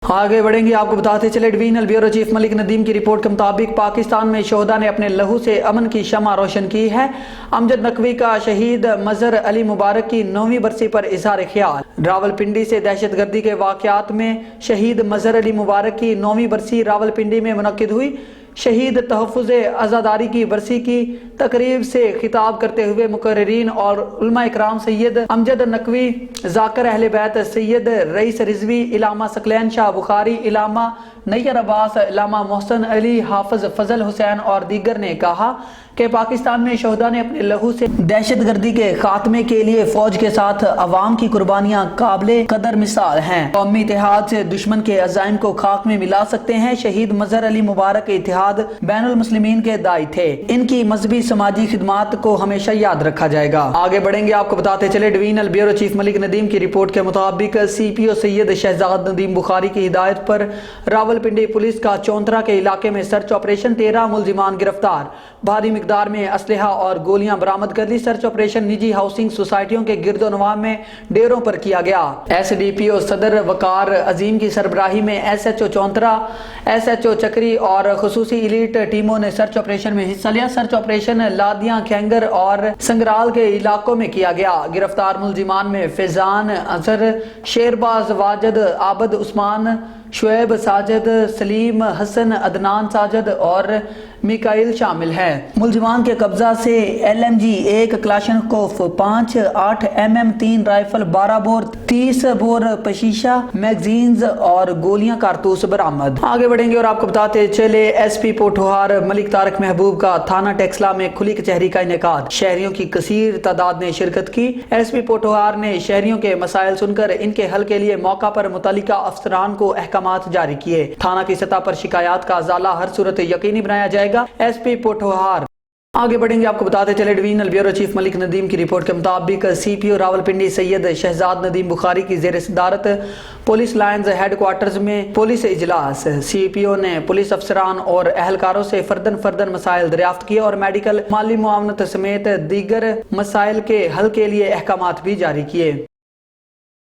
आगे बढ़ेंगे। आपको बताते चले divisional bureau chief Malik Nadeem की रिपोर्ट के मुताबिक पाकिस्तान में शोहदा ने अपने लहू से अमन की शम्मा रोशन की है। अमजद नकवी का शहीद मजहर अली मुबारक की 9वीं बरसी पर इजहार ख्याल। रावलपिंडी से दहशतगर्दी के वाकयात में शहीद मजहर अली मुबारक की 9वीं बरसी रावलपिंडी में मुनक्किद हुई। शहीद तहफ़्फ़ुज़ आज़ादारी की बरसी की तकरीब से खिताब करते हुए मुकर्रिरीन और उलमा इकराम सैयद अमजद नकवी, ज़ाकिर अहले बैत, सैयद रईस रिजवी, इलामा सकलैन शाह बुखारी, इलामा नैयर अब्बास, इलामा मोहसन अली, हाफिज फजल हुसैन और दीगर ने कहा कि पाकिस्तान में शोहदा ने अपने लहू से दहशतगर्दी के खात्मे के लिए फौज के साथ अवाम की कुर्बानियां काबिले कदर मिसाल हैं। कौमी इतिहाद से दुश्मन के अज़ाइम को खाक में मिला सकते हैं। शहीद मजहर अली मुबारक के इतिहाद बैनुल मुस्लिमीन के दाई थे। इनकी मजहबी समाजी खिदमात को हमेशा याद रखा जाएगा। आगे बढ़ेंगे। आपको बताते चले divisional bureau chief Malik Nadeem की रिपोर्ट के मुताबिक CPO सैयद शहजाद नदीम बुखारी की हिदायत पर रावलपिंडी पुलिस का चौंतरा के इलाके में सर्च ऑपरेशन, 13 मुलजिमान गिरफ्तार, भारी मिकदार में असलहा और गोलियां बरामद कर ली। सर्च ऑपरेशन निजी हाउसिंग सोसाइटियों के गिरदोनवा में डेरों पर किया गया। SDPO सदर वकार अजीम की सरबराही में SHO चौंतरा, SHO चक्री और खुसूसी इलीट टीमों ने सर्च ऑपरेशन में हिस्सा लिया। सर्च ऑपरेशन लादियां, खेंगर और संगराल के इलाकों में किया गया। गिरफ्तार मुलजिमान में फैजान, अजहर, शेरबाज, वाजिद, आबद, उस्मान, शुएब, साजिद, सलीम, हसन, अदनान साजिद और मिकाइल शामिल है। मुलजिमान के कब्जा से LMG 1, Kalashnikov 5, 8 mm 3 rifle, 12 bore, 30 bore पशीशा, मैगजीन्स और गोलियां कारतूस बरामद। आगे बढ़ेंगे और आपको बताते चले SP पोठोहार मलिक तारक महबूब का थाना टेक्सला में खुली कचहरी का इनेकाद। शहरियों की कसीर तादाद ने शिरकत की। SP पोठोहार ने शहरियों के मसाइल सुनकर इनके हल के लिए मौका पर मुतल्लिका अफसरान को अहकामात जारी किए। थाना की सतह पर शिकायत का अजाला हर सूरत यकीनी बनाया जाएगा। SP पोठोहार। आगे बढ़ेंगे। आपको बताते चले divisional bureau chief Malik Nadeem की रिपोर्ट के मुताबिक CPO रावलपिंडी सैयद शहजाद नदीम बुखारी की जेर सदारत पुलिस लाइन्स हेडक्वार्टर्स में पुलिस इजलास। CPO ने पुलिस अफसरान और अहलकारों से फर्दन मसाइल दरियाफ्त किए और मेडिकल, माली मुआवनत समेत दीगर मसाइल के हल के लिए अहकामात भी जारी किए।